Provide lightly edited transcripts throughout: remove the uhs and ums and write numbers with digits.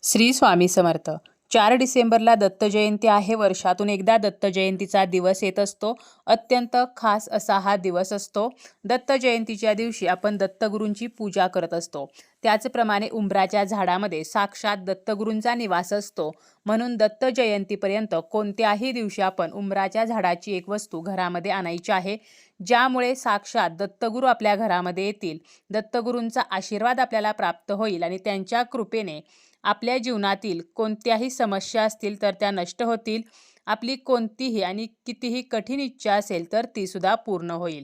श्री स्वामी समर्थ. 4 डिसेंबरला दत्त जयंती आहे. वर्षातून एकदा दत्त जयंतीचा दिवस येत असतो. अत्यंत खास असा हा दिवस असतो. दत्त जयंतीच्या दिवशी आपण दत्तगुरूंची पूजा करत असतो. त्याचप्रमाणे उंबराच्या झाडामध्ये साक्षात दत्तगुरूंचा निवास असतो. म्हणून दत्त जयंतीपर्यंत कोणत्याही दिवशी आपण उंबराच्या झाडाची एक वस्तू घरामध्ये आणायची आहे, ज्यामुळे साक्षात दत्तगुरू आपल्या घरामध्ये येतील. दत्तगुरूंचा आशीर्वाद आपल्याला प्राप्त होईल आणि त्यांच्या कृपेने आपल्या जीवनातील कोणत्याही समस्या असतील तर त्या नष्ट होतील. आपली कोणतीही आणि कितीही कठीण इच्छा असेल तर ती सुद्धा पूर्ण होईल.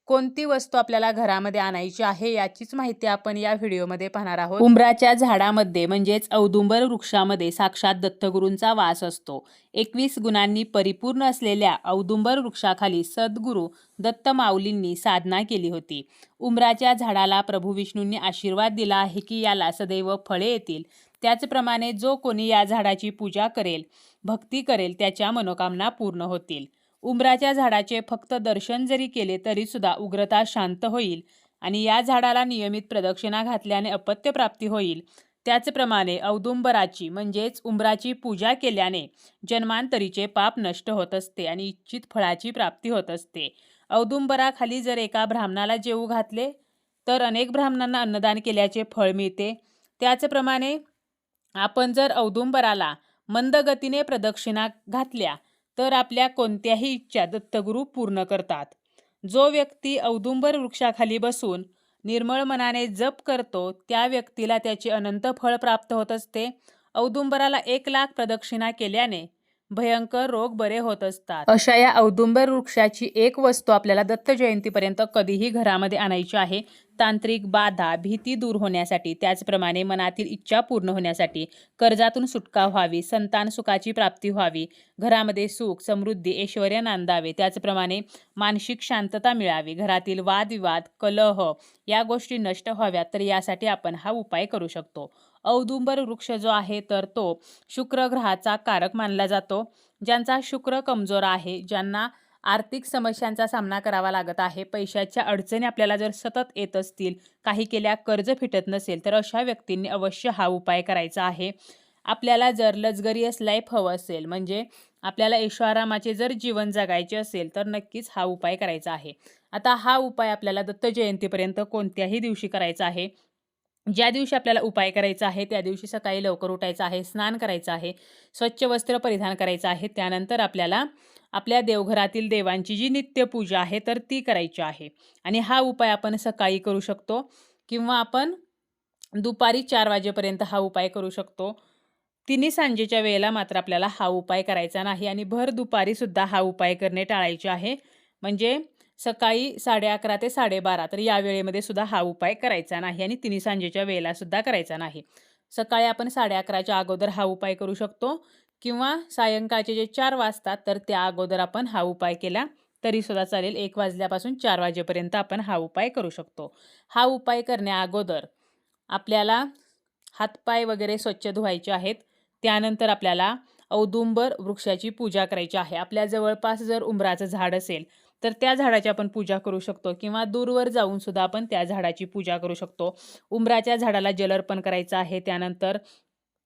कोणती वस्तू आपल्याला घरामध्ये आणायची आहे याचीच माहिती आपण या व्हिडिओमध्ये पाहणार आहोत. उंबराच्या झाडामध्ये म्हणजेच औदुंबर वृक्षामध्ये साक्षात दत्तगुरूंचा वास असतो. 21 गुणांनी परिपूर्ण असलेल्या औदुंबर वृक्षाखाली सद्गुरू दत्त माऊलींनी साधना केली होती. उंबराच्या झाडाला प्रभू विष्णूंनी आशीर्वाद दिला आहे की याला सदैव फळे येतील. त्याचप्रमाणे जो कोणी या झाडाची पूजा करेल, भक्ती करेल, त्याच्या मनोकामना पूर्ण होतील. उंबराच्या झाडाचे फक्त दर्शन जरी केले तरी सुद्धा उग्रता शांत होईल आणि या झाडाला नियमित प्रदक्षिणा घातल्याने अपत्य प्राप्ती होईल. त्याचप्रमाणे औदुंबराची म्हणजेच उंबराची पूजा केल्याने जन्मांतरीचे पाप नष्ट होत असते आणि इच्छित फळाची प्राप्ती होत असते. औदुंबराखाली जर एका ब्राह्मणाला जेवू घातले तर अनेक ब्राह्मणांना अन्नदान केल्याचे फळ मिळते. त्याचप्रमाणे आपण जर औदुंबराला मंद गतीने प्रदक्षिणा घातल्या तर आपल्या कोणत्याही इच्छा दत्तगुरू पूर्ण करतात. जो व्यक्ती औदुंबर वृक्षाखाली बसून निर्मळ मनाने जप करतो त्या व्यक्तीला त्याचे अनंत फळ प्राप्त होत असते. औदुंबराला 1,00,000 प्रदक्षिणा केल्याने भयंकर रोग बरे होत असतात. अशा या औदुंबर वृक्षाची एक वस्तू आपल्याला दत्त जयंतीपर्यंत कधीही घरामध्ये आणायची आहे. तांत्रिक बाधा, भीती दूर होण्यासाठी, त्याचप्रमाणे मनातील इच्छा पूर्ण होण्यासाठी, कर्जातून सुटका व्हावी, संतान सुखाची प्राप्ती व्हावी, घरामध्ये सुख, समृद्धी, ऐश्वर्य नांदावे, त्याचप्रमाणे मानसिक शांतता मिळावी, घरातील वादविवाद, कलह या गोष्टी नष्ट व्हाव्यात, तर यासाठी आपण हा उपाय करू शकतो. औदुंबर वृक्ष जो आहे तर तो शुक्र ग्रहाचा कारक मानला जातो. ज्यांचा शुक्र कमजोर आहे, ज्यांना आर्थिक समस्यांचा सामना करावा लागत आहे, पैशाच्या अडचणी आपल्याला जर सतत येत असतील, काही केल्या कर्ज फिटत नसेल, तर अशा व्यक्तींनी अवश्य हा उपाय करायचा आहे. आपल्याला जर लक्झरियस लाईफ हवं असेल, म्हणजे आपल्याला ऐशोआरामाचे जर जीवन जगायचे असेल तर नक्कीच हा उपाय करायचा आहे. आता हा उपाय आपल्याला दत्त जयंतीपर्यंत कोणत्याही दिवशी करायचा आहे. ज्या दिवशी आपल्याला उपाय करायचा आहे त्या दिवशी सकाळी लवकर उठायचं आहे, स्नान करायचं आहे, स्वच्छ वस्त्र परिधान करायचं आहे. त्यानंतर आपल्याला आपल्या देवघरातील देवांची जी नित्यपूजा आहे तर ती करायची आहे. आणि हा उपाय आपण सकाळी करू शकतो किंवा आपण दुपारी 4 वाजेपर्यंत हा उपाय करू शकतो. तिन्ही सांजेच्या वेळेला मात्र आपल्याला हा उपाय करायचा नाही आणि भर दुपारी सुद्धा हा उपाय करणे टाळायचे आहे. म्हणजे सकाळी 11:30 ते 12:30 तर या वेळेमध्ये सुद्धा हा उपाय करायचा नाही आणि तिन्ही सांजेच्या वेळेला सुद्धा करायचा नाही. सकाळी आपण 11:30च्या अगोदर हा उपाय करू शकतो किंवा सायंकाळचे जे 4 वाजतात तर त्या अगोदर आपण हा उपाय केला तरी सुद्धा चालेल. 1 वाजल्यापासून 4 वाजेपर्यंत आपण हा उपाय करू शकतो. हा उपाय करण्या अगोदर आपल्याला हातपाय वगैरे स्वच्छ धुवायचे आहेत. त्यानंतर आपल्याला औदुंबर वृक्षाची पूजा करायची आहे. आपल्या जवळपास जर उंबराचं झाड असेल तर त्या झाडाची आपण पूजा करू शकतो किंवा दूरवर जाऊन सुद्धा आपण त्या झाडाची पूजा करू शकतो. उंबराच्या झाडाला जल अर्पण करायचं आहे. त्यानंतर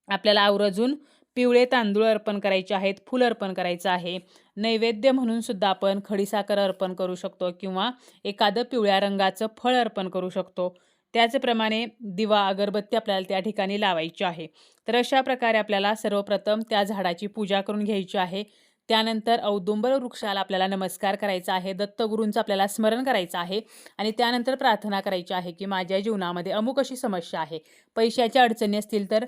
आपल्याला आवर्जून पिवळे तांदूळ अर्पण करायचे आहेत, फूल अर्पण करायचं आहे. नैवेद्य म्हणून सुद्धा आपण खडीसाखर अर्पण करू शकतो किंवा एखादं पिवळ्या रंगाचं फळ अर्पण करू शकतो. त्याचप्रमाणे दिवा, अगरबत्ती आपल्याला त्या ठिकाणी लावायची आहे. तर अशा प्रकारे आपल्याला सर्वप्रथम त्या झाडाची पूजा करून घ्यायची आहे. त्यानंतर औदुंबर वृक्षाला आपल्याला नमस्कार करायचा आहे, दत्तगुरूंचं आपल्याला स्मरण करायचं आहे आणि त्यानंतर प्रार्थना करायची आहे की माझ्या जीवनामध्ये अमुक अशी समस्या आहे, पैशाच्या अडचणी असतील तर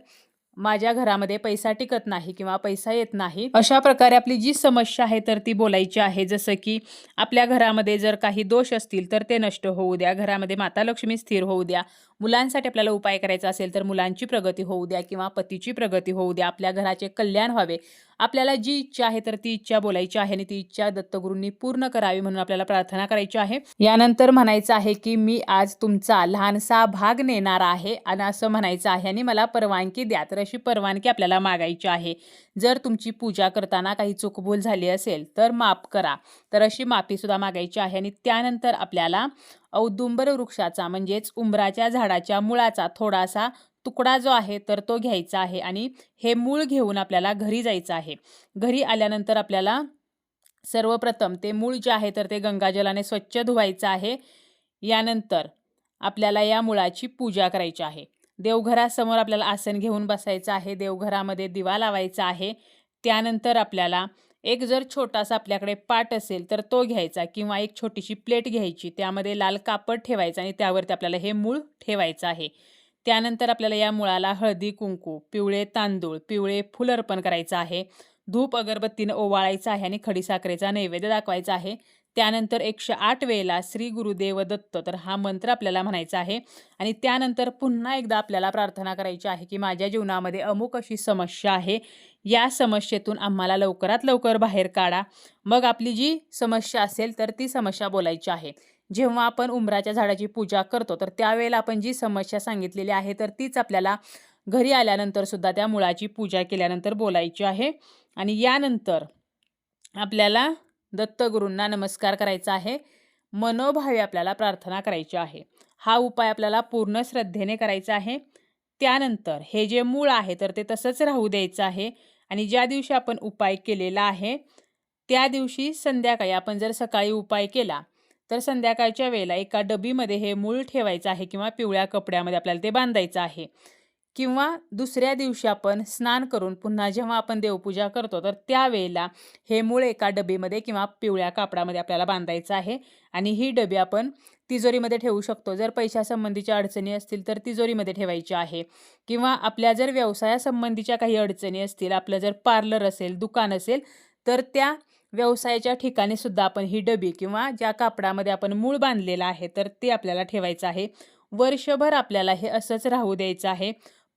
माझ्या घरामध्ये पैसा टिकत नाही किंवा पैसा येत नाही, अशा प्रकारे आपली जी समस्या आहे तर ती बोलायची आहे. जसं की आपल्या घरामध्ये जर काही दोष असतील तर ते नष्ट होऊ द्या, घरामध्ये माता लक्ष्मी स्थिर होऊ द्या, मुलांसाठी आपल्याला उपाय करायचा असेल तर मुलांची प्रगती होऊ द्या किंवा पतीची प्रगती होऊ द्या, आपल्या घराचे कल्याण व्हावे, आपल्याला जी इच्छा आहे तर ती इच्छा बोलायची आहे आणि ती इच्छा दत्तगुरूंनी पूर्ण करावी म्हणून आपल्याला प्रार्थना करायची आहे. यानंतर म्हणायचं आहे की मी आज तुमचा लहानसा भाग नेणार आहे आणि असं म्हणायचं आहे आणि मला परवानगी द्या. तर अशी परवानगी आपल्याला मागायची आहे. जर तुमची पूजा करताना काही चूकभूल झाली असेल तर माफ करा, तर अशी माफी सुद्धा मागायची आहे. आणि त्यानंतर आपल्याला औदुंबर वृक्षाचा म्हणजेच उंबराच्या झाडाच्या मुळाचा थोडासा तुकडा जो आहे तर तो घ्यायचा आहे आणि हे मूळ घेऊन आपल्याला घरी जायचं आहे. घरी आल्यानंतर आपल्याला सर्वप्रथम ते मूळ जे आहे तर ते गंगाजलाने स्वच्छ धुवायचं आहे. यानंतर आपल्याला या मुळाची पूजा करायची आहे. देवघरासमोर आपल्याला आसन घेऊन बसायचं आहे. देवघरामध्ये दिवा लावायचा आहे. त्यानंतर आपल्याला एक जर छोटासा आपल्याकडे पाट असेल तर तो घ्यायचा किंवा एक छोटीशी प्लेट घ्यायची. त्यामध्ये लाल कापड ठेवायचं आणि त्यावरती आपल्याला हे मूळ ठेवायचं आहे. त्यानंतर आपल्याला या मुळाला हळदी कुंकू, पिवळे तांदूळ, पिवळे फूल अर्पण करायचं आहे. धूप अगरबत्तीनं ओवाळायचं आहे आणि खडीसाखरेचा नैवेद्य दाखवायचा आहे. त्यानंतर 108 वेळेला श्री गुरुदेव दत्त तर हा मंत्र आपल्याला म्हणायचा आहे आणि त्यानंतर पुन्हा एकदा आपल्याला प्रार्थना करायची आहे की माझ्या जीवनामध्ये अमुक अशी समस्या आहे, या समस्येतून आम्हाला लवकरात लवकर बाहेर काढा. मग आपली जी समस्या असेल तर ती समस्या बोलायची आहे. जेव्हा आपण उंबराच्या झाडाची पूजा करतो तर त्यावेळेला आपण जी समस्या सांगितलेली आहे तर तीच आपल्याला घरी आल्यानंतर सुद्धा त्या मुळाची पूजा केल्यानंतर बोलायची आहे. आणि यानंतर आपल्याला दत्तगुरूंना नमस्कार करायचा आहे. मनोभावे आपल्याला प्रार्थना करायची आहे. हा उपाय आपल्याला पूर्ण श्रद्धेने करायचा आहे. त्यानंतर हे जे मूळ आहे तर ते तसंच राहू द्यायचं आहे आणि ज्या दिवशी आपण उपाय केलेला आहे त्या दिवशी संध्याकाळी आपण जर सकाळी उपाय केला तर संध्याकाळच्या वेळेला एका डबीमध्ये हे मूळ ठेवायचं आहे किंवा पिवळ्या कपड्यामध्ये आपल्याला ते बांधायचं आहे. किंवा दुसऱ्या दिवशी आपण स्नान करून पुन्हा जेव्हा आपण देवपूजा करतो तर त्यावेळेला हे मूळ एका डबीमध्ये किंवा पिवळ्या कापडामध्ये आपल्याला बांधायचं आहे आणि ही डबी आपण तिजोरीमध्ये ठेवू शकतो. जर पैशासंबंधीच्या अडचणी असतील तर तिजोरीमध्ये ठेवायची आहे किंवा आपल्या जर व्यवसायासंबंधीच्या काही अडचणी असतील, आपलं जर पार्लर असेल, दुकान असेल तर त्या व्यवसायाच्या ठिकाणी सुद्धा आपण ही डबी किंवा ज्या कापडामध्ये आपण मूळ बांधलेलं आहे तर ते आपल्याला ठेवायचं आहे. वर्षभर आपल्याला हे असंच राहू द्यायचं आहे.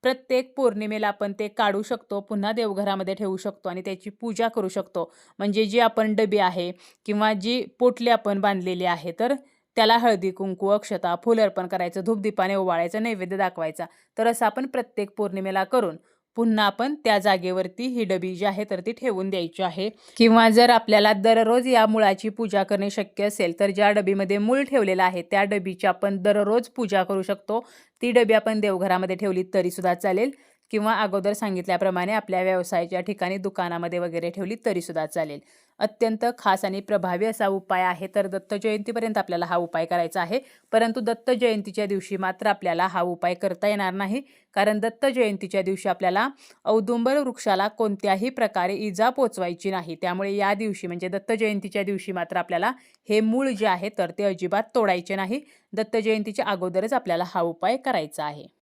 प्रत्येक पौर्णिमेला आपण ते काढू शकतो, पुन्हा देवघरामध्ये ठेवू शकतो आणि त्याची पूजा करू शकतो. म्हणजे जी आपण डबी आहे किंवा जी पोटली आपण बांधलेली आहे तर त्याला हळदी कुंकू, अक्षता, फूल अर्पण करायचं, धूपदीपाने ओवाळायचं, नैवेद्य दाखवायचा. तर असं आपण प्रत्येक पौर्णिमेला करून पुन्हा आपण त्या जागेवरती ही डबी जी आहे तर ती ठेवून द्यायची आहे. किंवा जर आपल्याला दररोज या मुळाची पूजा करणे शक्य असेल तर ज्या डबीमध्ये मूळ ठेवलेलं आहे त्या डबीची आपण दररोज पूजा करू शकतो. ती डबी आपण देवघरामध्ये ठेवली तरीसुद्धा चालेल किंवा अगोदर सांगितल्याप्रमाणे आपल्या व्यवसायाच्या ठिकाणी दुकानामध्ये वगैरे ठेवली तरीसुद्धा चालेल. अत्यंत खास आणि प्रभावी असा उपाय आहे. तर दत्त जयंतीपर्यंत आपल्याला हा उपाय करायचा आहे. परंतु दत्त जयंतीच्या दिवशी मात्र आपल्याला हा उपाय करता येणार नाही. कारण दत्त जयंतीच्या दिवशी आपल्याला औदुंबर वृक्षाला कोणत्याही प्रकारे इजा पोचवायची नाही. त्यामुळे या दिवशी म्हणजे दत्त जयंतीच्या दिवशी मात्र आपल्याला हे मूळ जे आहे तर ते अजिबात तोडायचे नाही. दत्त जयंतीच्या अगोदरच आपल्याला हा उपाय करायचा आहे.